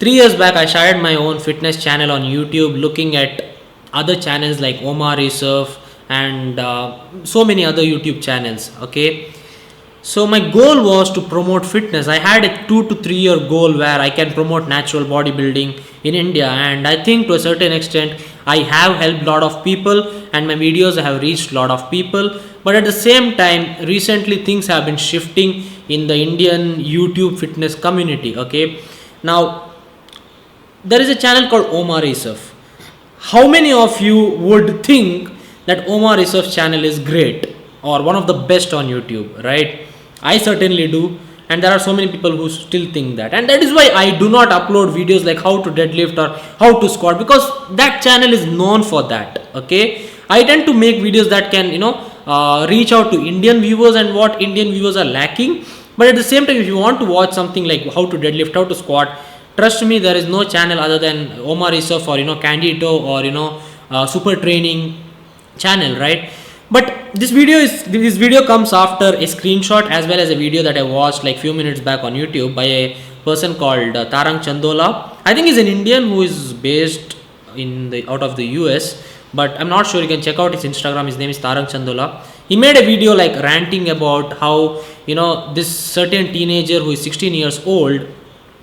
3 years back, I started my own fitness channel on YouTube, looking at other channels like Omar Yusuf and so many other YouTube channels. Okay, so my goal was to promote fitness. I had a 2 to 3 year goal where I can promote natural bodybuilding in India, and I think to a certain extent I have helped a lot of people, and my videos have reached a lot of people. But at the same time, recently things have been shifting in the Indian YouTube fitness community. Okay, now there is a channel called Omar Yusuf. How many of you would think that Omar Yusuf's channel is great or one of the best on YouTube, right? I certainly do, and there are so many people who still think that, and that is why I do not upload videos like how to deadlift or how to squat, because that channel is known for that. Okay, I tend to make videos that can reach out to Indian viewers and what Indian viewers are lacking. But at the same time, if you want to watch something like how to deadlift, how to squat, trust me, there is no channel other than Omar Yusuf or Candito or Super Training channel, right? But this video comes after a screenshot as well as a video that I watched like few minutes back on YouTube by a person called Tarang Chandola. I think he's an Indian who is based out of the US, but I'm not sure. You can check out his Instagram. His name is Tarang Chandola. He made a video like ranting about how this certain teenager who is 16 years old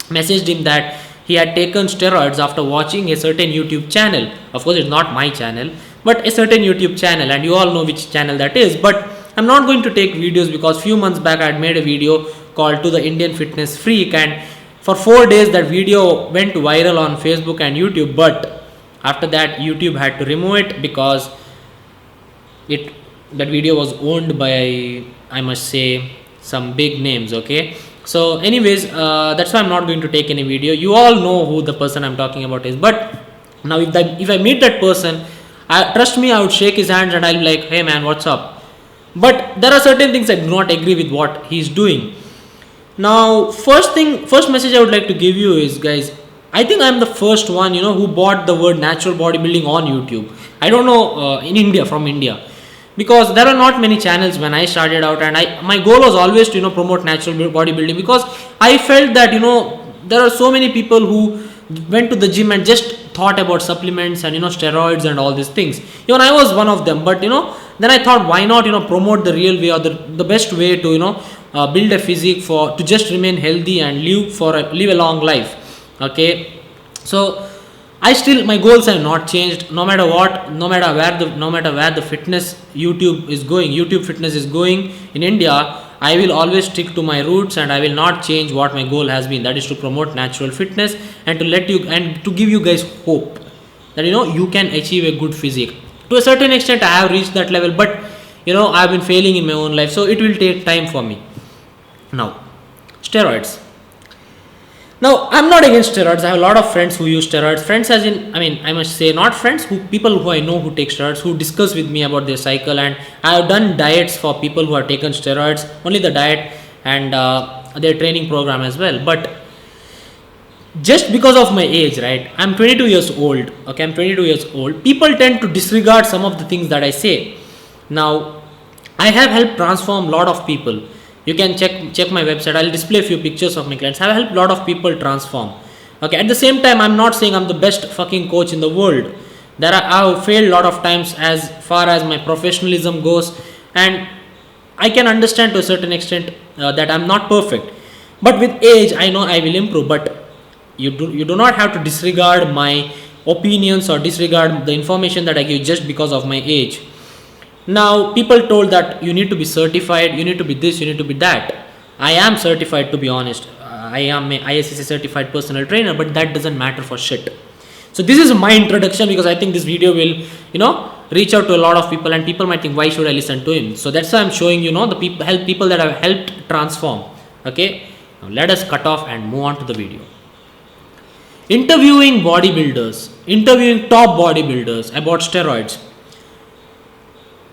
messaged him that he had taken steroids after watching a certain YouTube channel. Of course, it's not my channel, but a certain YouTube channel, and you all know which channel that is. But I'm not going to take videos because few months back I had made a video called "To the Indian Fitness Freak," and for 4 days that video went viral on Facebook and YouTube. But after that, YouTube had to remove it because that video was owned by, I must say, some big names. Okay. So anyways, that's why I'm not going to take any video. You all know who the person I'm talking about is. But now if I meet that person, trust me, I would shake his hands and I'll be like, hey man, what's up? But there are certain things I do not agree with what he's doing. Now, first message I would like to give you is, guys, I think I'm the first one, who bought the word natural bodybuilding on YouTube. I don't know from India. Because there are not many channels when I started out, and my goal was always to promote natural bodybuilding, because I felt that there are so many people who went to the gym and just thought about supplements and steroids and all these things. Even I was one of them, but then I thought, why not promote the real way or the best way to build a physique to just remain healthy and live a long life. Okay, so my goals have not changed, no matter where the fitness YouTube fitness is going in India. I will always stick to my roots, and I will not change what my goal has been, that is to promote natural fitness and to give you guys hope that you can achieve a good physique. To a certain extent I have reached that level, but I have been failing in my own life, so it will take time for me. Now, steroids. Now, I'm not against steroids. I have a lot of friends who use steroids. Friends as in, I must say, not friends, people who I know who take steroids, who discuss with me about their cycle. And I have done diets for people who have taken steroids, only the diet and their training program as well. But just because of my age, right? I'm 22 years old. Okay, I'm 22 years old. People tend to disregard some of the things that I say. Now, I have helped transform a lot of people. You can check my website. I'll display a few pictures of my clients. I've helped a lot of people transform. Okay. At the same time, I'm not saying I'm the best fucking coach in the world. I've failed a lot of times as far as my professionalism goes, and I can understand to a certain extent that I'm not perfect. But with age, I know I will improve. But you do not have to disregard my opinions or disregard the information that I give just because of my age. Now, people told that you need to be certified, you need to be this, you need to be that. I am certified, to be honest. I am a ISCC certified personal trainer, but that doesn't matter for shit. So this is my introduction, because I think this video will, reach out to a lot of people, and people might think, why should I listen to him? So that's why I'm showing, help people that have helped transform. Okay. Now let us cut off and move on to the video. Interviewing top bodybuilders about steroids.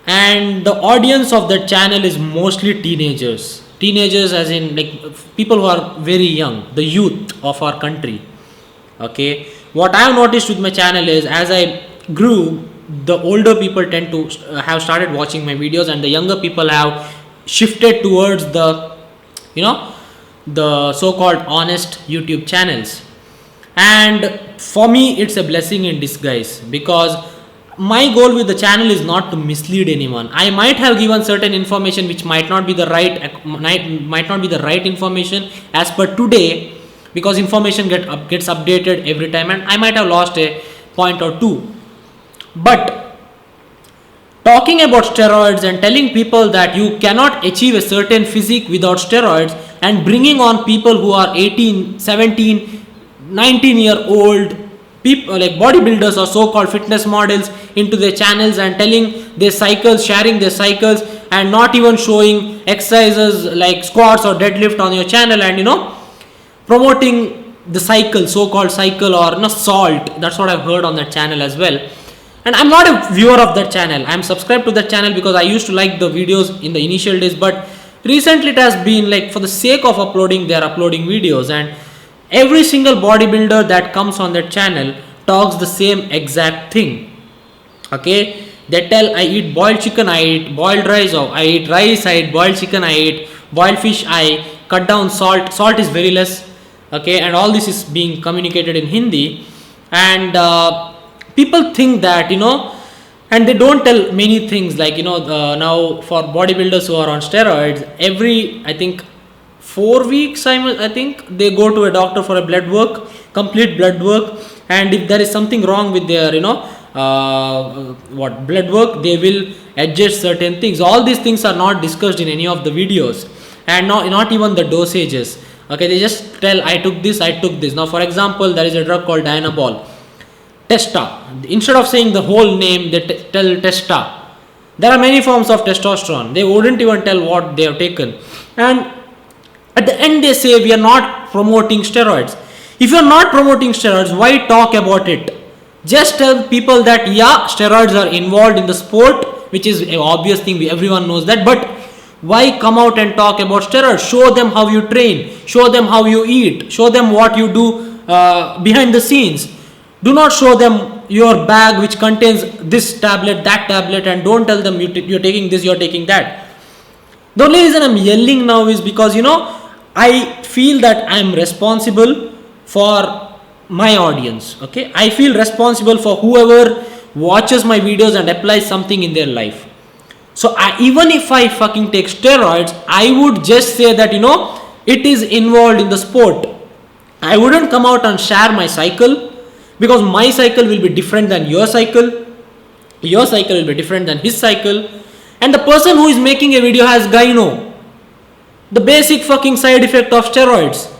And the audience of that channel is mostly teenagers as in like people who are very young, the youth of our country. Okay, what I have noticed with my channel is, as I grew, the older people tend to have started watching my videos, and the younger people have shifted towards the so-called honest YouTube channels. and for me it's a blessing in disguise, because my goal with the channel is not to mislead anyone. I might have given certain information which might not be the right information as per today, because information gets updated every time, and I might have lost a point or two. But talking about steroids and telling people that you cannot achieve a certain physique without steroids, and bringing on people who are 18, 17, 19-year-old people like bodybuilders or so-called fitness models into their channels and telling their cycles, sharing their cycles, and not even showing exercises like squats or deadlift on your channel, and promoting the cycle, so-called cycle, or salt. That's what I've heard on that channel as well. And I'm not a viewer of that channel. I'm subscribed to that channel because I used to like the videos in the initial days, but recently it has been like, for the sake of uploading, they are uploading videos, and every single bodybuilder that comes on that channel talks the same exact thing. Okay, they tell, I eat boiled chicken, I eat boiled rice, or I eat rice, I eat boiled chicken, I eat boiled fish, I cut down salt is very less. Okay, and all this is being communicated in Hindi, and people think that and they don't tell many things like now for bodybuilders who are on steroids, every I think 4 weeks I think they go to a doctor for a blood work, complete blood work, and if there is something wrong with their blood work, they will adjust certain things. All these things are not discussed in any of the videos, and not even the dosages. Okay, they just tell, I took this. Now for example, there is a drug called Dianabol, Testa. Instead of saying the whole name, they tell Testa. There are many forms of testosterone. They wouldn't even tell what they have taken, and at the end they say, we are not promoting steroids. If you are not promoting steroids, why talk about it? Just tell people that steroids are involved in the sport, which is an obvious thing, everyone knows that, but why come out and talk about steroids? Show them how you train, show them how you eat, show them what you do behind the scenes. Do not show them your bag which contains this tablet, that tablet, and don't tell them you're taking this, you're taking that. The only reason I'm yelling now is because I feel that I'm responsible for my audience. Okay, I feel responsible for whoever watches my videos and applies something in their life. So even if I fucking take steroids, I would just say that it is involved in the sport. I wouldn't come out and share my cycle, because my cycle will be different than your cycle will be different than his cycle, and the person who is making a video has gyno, the basic fucking side effect of steroids,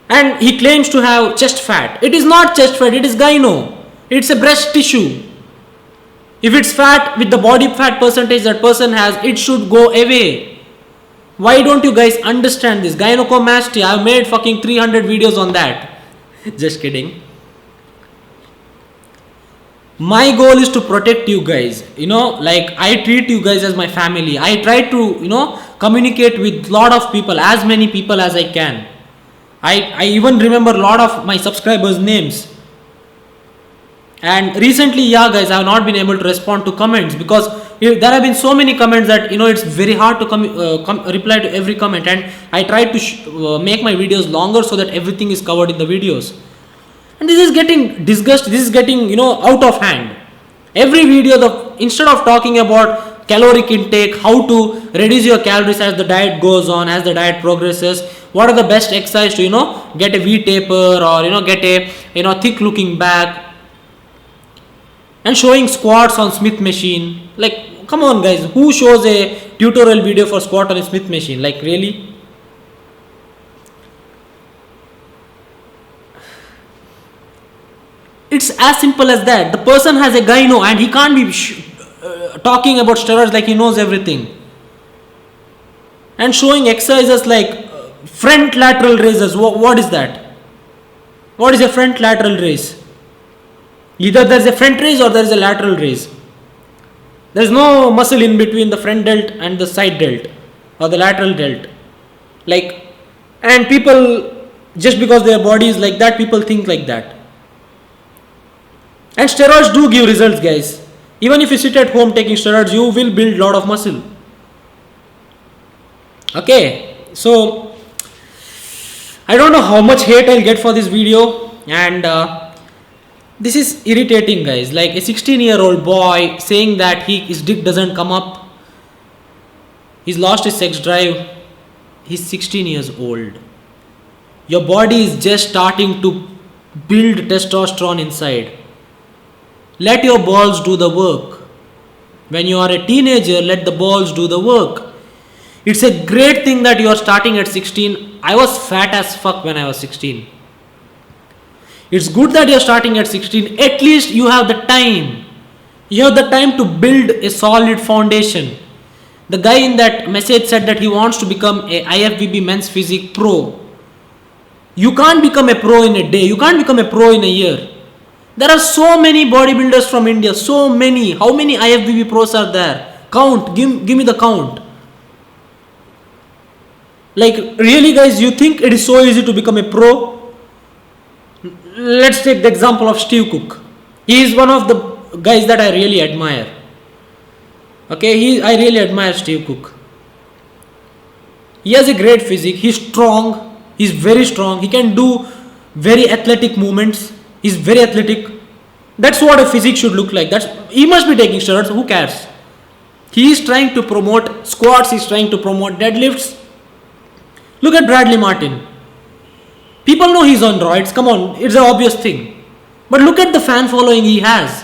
and he claims to have chest fat. It is not chest fat, it is gyno. It's a breast tissue. If it's fat with the body fat percentage that person has, it should go away. Why don't you guys understand this? Gynecomastia, I've made fucking 300 videos on that. Just kidding. My goal is to protect you guys. Like I treat you guys as my family. I try to, communicate with lot of people, as many people as I can. I even remember a lot of my subscribers' names. And recently, guys, I have not been able to respond to comments, because there have been so many comments that it's very hard to reply to every comment, and I try to make my videos longer so that everything is covered in the videos. And this is getting disgusting. This is getting out of hand. Every video, instead of talking about caloric intake, how to reduce your calories as the diet goes on, as the diet progresses, what are the best exercise to get a V taper, or get a thick looking back, and showing squats on Smith machine. Like, come on guys, who shows a tutorial video for squat on a Smith machine? Like, really? It's as simple as that. The person has a gyno and he can't be talking about steroids like he knows everything, and showing exercises like front lateral raises. What is that? What is a front lateral raise? Either there is a front raise or there is a lateral raise. There is no muscle in between the front delt and the side delt or the lateral delt. Like, and people, just because their body is like that, people think like that. And steroids do give results, guys. Even if you sit at home taking steroids, you will build lot of muscle. Okay, so I don't know how much hate I'll get for this video, and this is irritating, guys. Like a 16-year-old boy saying that his dick doesn't come up, he's lost his sex drive. He's 16 years old. Your body is just starting to build testosterone inside. Let your balls do the work. When you are a teenager, let the balls do the work. It's a great thing that you are starting at 16. I was fat as fuck when I was 16. It's good that you are starting at 16. At least you have the time. You have the time to build a solid foundation. The guy in that message said that he wants to become a IFBB men's physique pro. You can't become a pro in a day. You can't become a pro in a year. There are so many bodybuilders from India. So many. How many IFBB pros are there? Count. Give me the count. Like, really, guys, you think it is so easy to become a pro? Let's take the example of Steve Cook. He is one of the guys that I really admire. Okay, I really admire Steve Cook. He has a great physique. He's strong. He's very strong. He can do very athletic movements. He's very athletic. That's what a physique should look like. He must be taking steroids. Who cares? He is trying to promote squats. He's trying to promote deadlifts. Look at Bradley Martin. People know he's on roids. Come on, it's an obvious thing. But look at the fan following he has.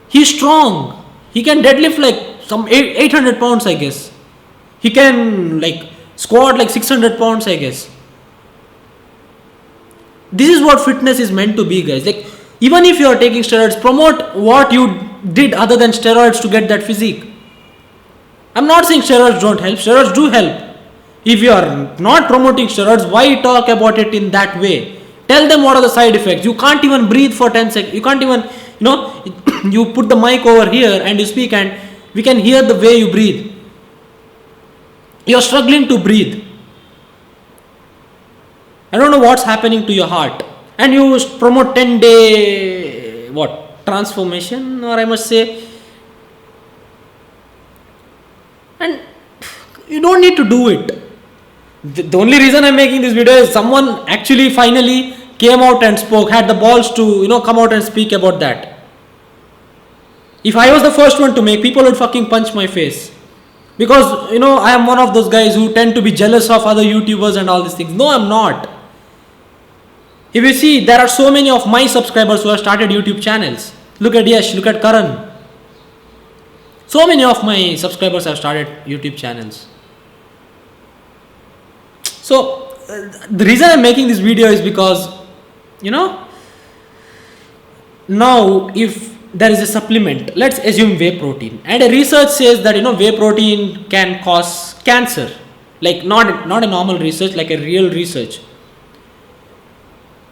He's strong. He can deadlift like some 800 pounds, I guess. He can like squat like 600 pounds, I guess. This is what fitness is meant to be, guys. Like, even if you are taking steroids, promote what you did other than steroids to get that physique. I'm not saying steroids don't help. Steroids do help. If you are not promoting steroids, why talk about it in that way? Tell them what are the side effects. You can't even breathe for 10 seconds. You can't even, you put the mic over here and you speak and we can hear the way you breathe. You're struggling to breathe. I don't know what's happening to your heart. And you promote 10-day, transformation, or I must say. And you don't need to do it. The only reason I'm making this video is someone actually finally came out and spoke, had the balls to, come out and speak about that. If I was the first one to make, people would fucking punch my face. Because, I am one of those guys who tend to be jealous of other YouTubers and all these things. No, I'm not. If you see, there are so many of my subscribers who have started YouTube channels. Look at Yash, look at Karan. So many of my subscribers have started YouTube channels. So, the reason I'm making this video is because, now if there is a supplement, let's assume whey protein, and a research says that, whey protein can cause cancer. Like, not a normal research, like a real research.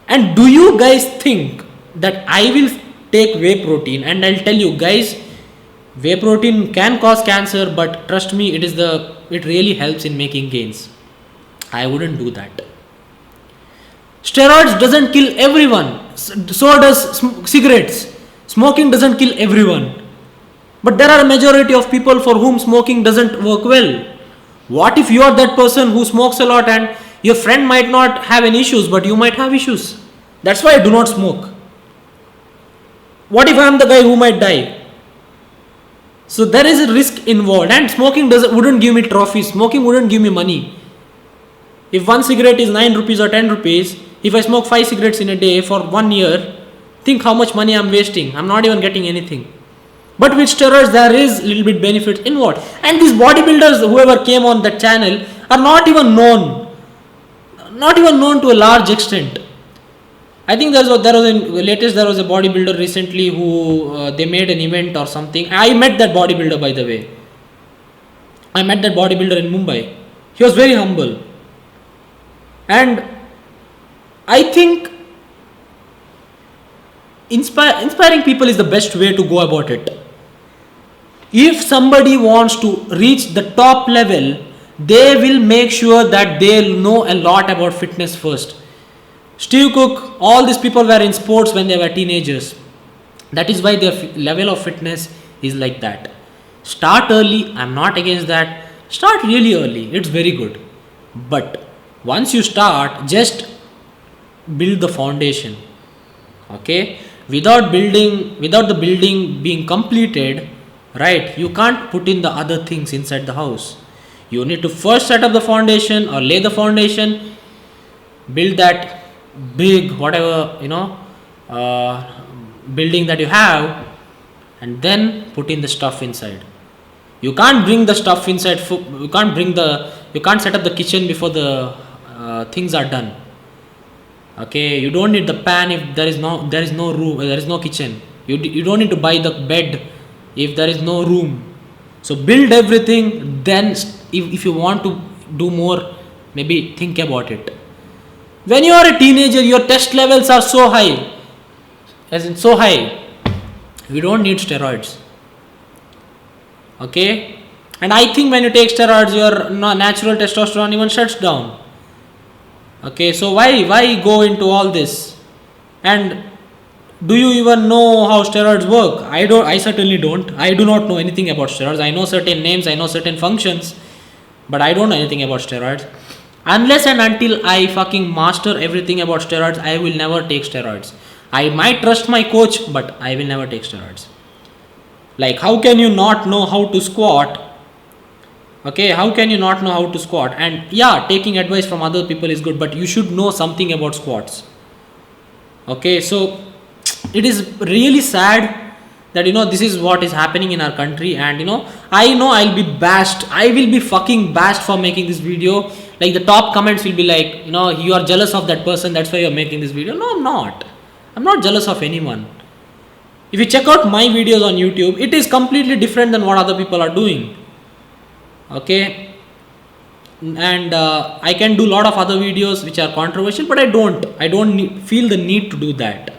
And do you guys think that I will take whey protein and I'll tell you guys, whey protein can cause cancer, but trust me, it really helps in making gains? I wouldn't do that. Steroids doesn't kill everyone. So does cigarettes. Smoking doesn't kill everyone. But there are a majority of people for whom smoking doesn't work well. What if you are that person who smokes a lot and your friend might not have any issues, but you might have issues? That's why I do not smoke. What if I am the guy who might die? So there is a risk involved, and smoking wouldn't give me trophies. Smoking wouldn't give me money. If one cigarette is 9 rupees or 10 rupees, if I smoke 5 cigarettes in a day for 1 year, think how much money I'm wasting. I'm not even getting anything. But with steroids, there is a little bit benefit involved. And these bodybuilders, whoever came on that channel, are not even known to a large extent. I think there was a bodybuilder recently who they made an event or something. I met that bodybuilder, by the way. I met that bodybuilder in Mumbai. He was very humble. And I think inspiring people is the best way to go about it. If somebody wants to reach the top level, they will make sure that they know a lot about fitness first. Steve Cook, all these people were in sports when they were teenagers. That is why their level of fitness is like that. Start early. I'm not against that. Start really early. It's very good. But Once you start, just build the foundation. Okay, without the building being completed, right, you can't put in the other things inside the house. You need to first set up the foundation or lay the foundation, build that big whatever building that you have, and then put in the stuff inside. You can't bring the stuff inside. You can't set up the kitchen before the things are done. Okay, you don't need the pan if there is no room, there is no kitchen. You don't need to buy the bed if there is no room. So build everything, then if you want to do more, maybe think about it. When you are a teenager, your test levels are so high, you don't need steroids. Okay, and I think when you take steroids, your natural testosterone even shuts down. Okay, so why go into all this? And do you even know how steroids work? I certainly don't. I do not know anything about steroids. I know certain names, I know certain functions, but I don't know anything about steroids. Unless and until I fucking master everything about steroids, I will never take steroids. I might trust my coach, but I will never take steroids. Like, how can you not know how to squat? Okay, how can you not know how to squat? And yeah, taking advice from other people is good, but you should know something about squats. Okay, so it is really sad that this is what is happening in our country, and I know I'll be bashed. I will be fucking bashed for making this video. Like, the top comments will be like, you are jealous of that person, that's why you're making this video. No, I'm not. I'm not jealous of anyone. If you check out my videos on YouTube, it is completely different than what other people are doing. Okay, and I can do a lot of other videos which are controversial, but I don't feel the need to do that.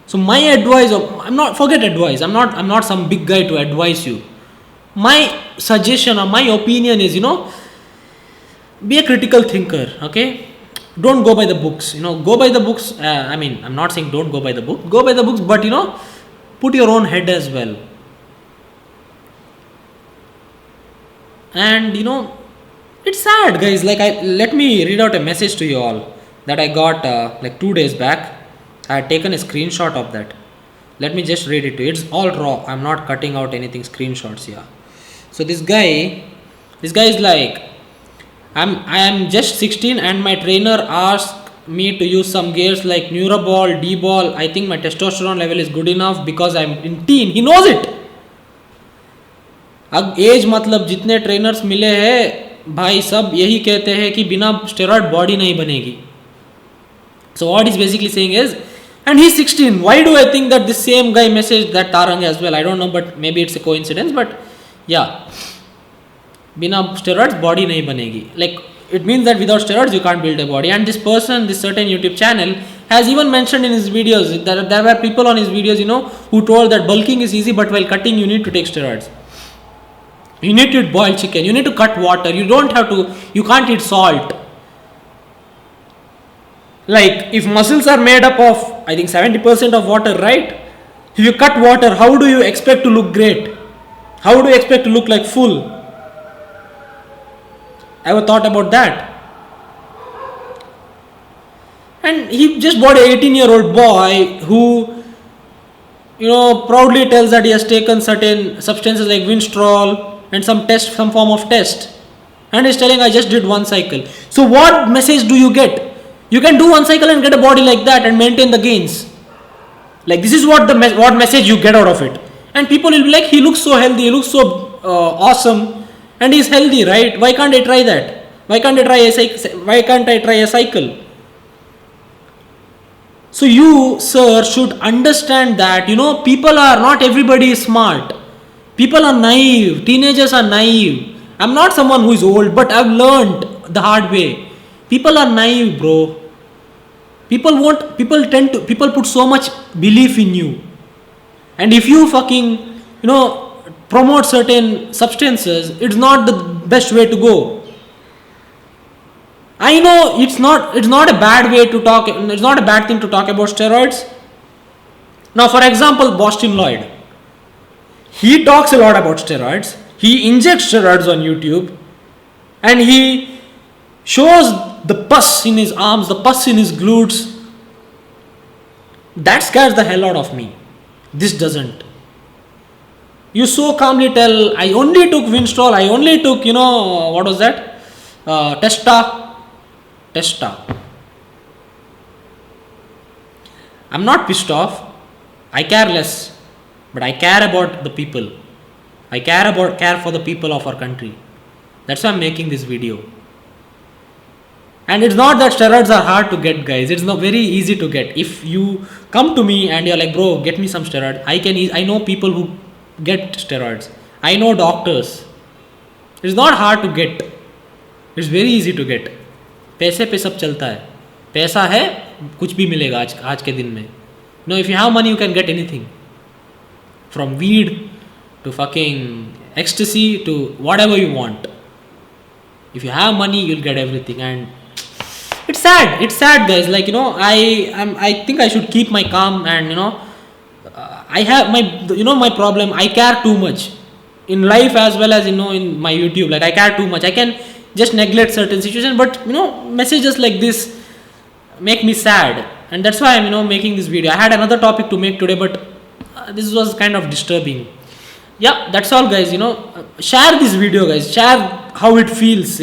So my advice, I'm not some big guy to advise you. My suggestion or my opinion is, be a critical thinker. Okay, don't go by the books. Go by the books. I'm not saying don't go by the book. Go by the books, but put your own head as well. And it's sad, guys. Like, let me read out a message to you all that I got like 2 days back. I had taken a screenshot of that. Let me just read it to you. It's all raw. I'm not cutting out anything, screenshots here. So this guy is like, I am just 16 and my trainer asked me to use some gears like Neuroball, D-ball. I think my testosterone level is good enough because I'm in teen. He knows it. अब as मतलब जितने trainers मिले हैं भाई सब यही कहते हैं कि बिना स्टेरॉइड बॉडी नहीं बनेगी. So what he's basically saying is, and he's 16. Why do I think that this same guy messaged that Tarang as well? I don't know, but maybe it's a coincidence. But yeah, बिना steroids body नहीं बनेगी. Like, it means that without steroids you can't build a body. And this person, this certain YouTube channel, has even mentioned in his videos that there were people on his videos, who told that bulking is easy, but while cutting you need to take steroids. You need to eat boiled chicken. You need to cut water. You can't eat salt. Like, if muscles are made up of, I think 70% of water, right? If you cut water, how do you expect to look great? How do you expect to look like full? Ever thought about that? And he just bought an 18-year-old boy who, proudly tells that he has taken certain substances like Winstrol and some form of test, and he's telling, I just did 1 cycle. So what message do you get? You can do 1 cycle and get a body like that and maintain the gains. Like, this is what what message you get out of it. And people will be like, he looks so healthy, he looks so awesome, and he's healthy, right? Why can't I try that? Why can't I try a cycle? So you, sir, should understand that, not everybody is smart. People are naive. Teenagers are naive. I'm not someone who is old, but I've learned the hard way. People are naive, bro. People put so much belief in you. And if you fucking, promote certain substances, it's not the best way to go. I know it's not a bad way to talk, it's not a bad thing to talk about steroids. Now, for example, Boston Lloyd. He talks a lot about steroids. He injects steroids on YouTube, and he shows the pus in his arms, the pus in his glutes. That scares the hell out of me. This doesn't. You so calmly tell, I only took Winstrol, I only took, what was that? Testa. I'm not pissed off. I care less. But I care about the people. I care for the people of our country. That's why I'm making this video. And it's not that steroids are hard to get, guys. It's not very easy to get. If you come to me and you're like, bro, get me some steroids, I know people who get steroids. I know doctors. It's not hard to get. It's very easy to get. पैसे पे सब चलता है. पैसा है, कुछ भी मिलेगा आज के दिन में. No, if you have money, you can get anything. From weed to fucking ecstasy to whatever you want. If you have money, you'll get everything. And it's sad, guys. Like, I think I should keep my calm, and I have my problem. I care too much in life as well as in my YouTube. Like, I care too much. I can just neglect certain situations, but messages like this make me sad, and that's why I'm making this video. I had another topic to make today, but this was kind of disturbing. Yeah, that's all, guys. Share this video, guys. Share how it feels.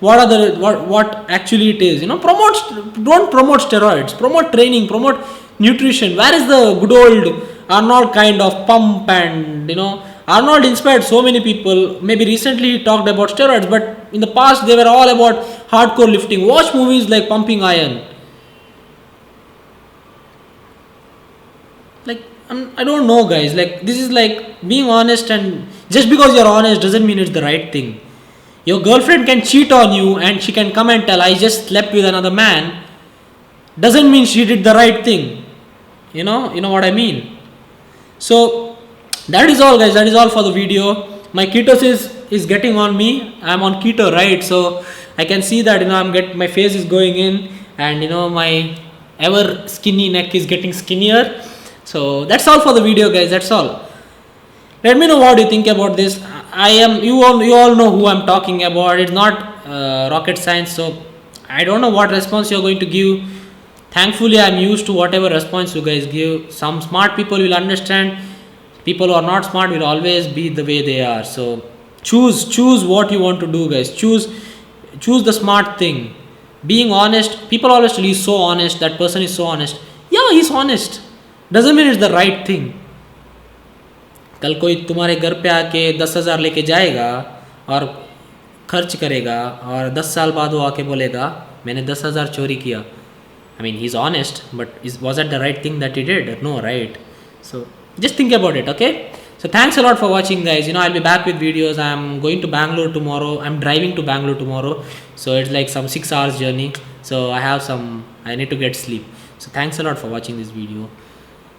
What actually it is. Don't promote steroids. Promote training. Promote nutrition. Where is the good old Arnold kind of pump? And Arnold inspired so many people. Maybe recently he talked about steroids, but in the past they were all about hardcore lifting. Watch movies like Pumping Iron. Like, I don't know, guys. Like, this is like being honest, and just because you're honest doesn't mean it's the right thing. Your girlfriend can cheat on you and she can come and tell, I just slept with another man. Doesn't mean she did the right thing. You know what I mean? So that is all, guys. That is all for the video. My ketosis is getting on me. I'm on keto, right? So I can see that my face is going in, and my ever skinny neck is getting skinnier. So that's all for the video, guys. That's all. Let me know what you think about this. You all know who I'm talking about. It's not rocket science, so I don't know what response you're going to give. Thankfully, I'm used to whatever response you guys give. Some smart people will understand. People who are not smart will always be the way they are. So choose what you want to do, guys. Choose the smart thing. Being honest. People always tell you, he's so honest. That person is so honest. Yeah, he's honest. Doesn't mean it's the right thing. कल कोई तुम्हारे घर पे आके 10,000 लेके जाएगा और खर्च करेगा, और 10 साल बाद वो आके बोलेगा मैंने 10,000 चोरी किया. I mean, he's honest, but was that the right thing that he did? No, right? So just think about it, okay? So thanks a lot for watching, guys. I'll be back with videos. I'm going to Bangalore tomorrow. I'm driving to Bangalore tomorrow, so it's like some 6 hours journey. So I need to get sleep. So thanks a lot for watching this video.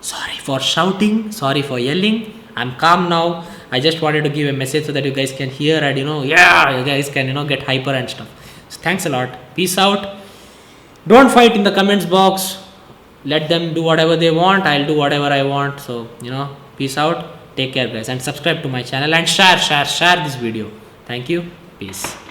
Sorry for shouting, sorry for yelling. I'm calm now. I just wanted to give a message so that you guys can hear, and you guys can get hyper and stuff. So thanks a lot. Peace out. Don't fight in the comments box. Let them do whatever they want. I'll do whatever I want. So peace out. Take care, guys, and subscribe to my channel and share this video. Thank you. Peace.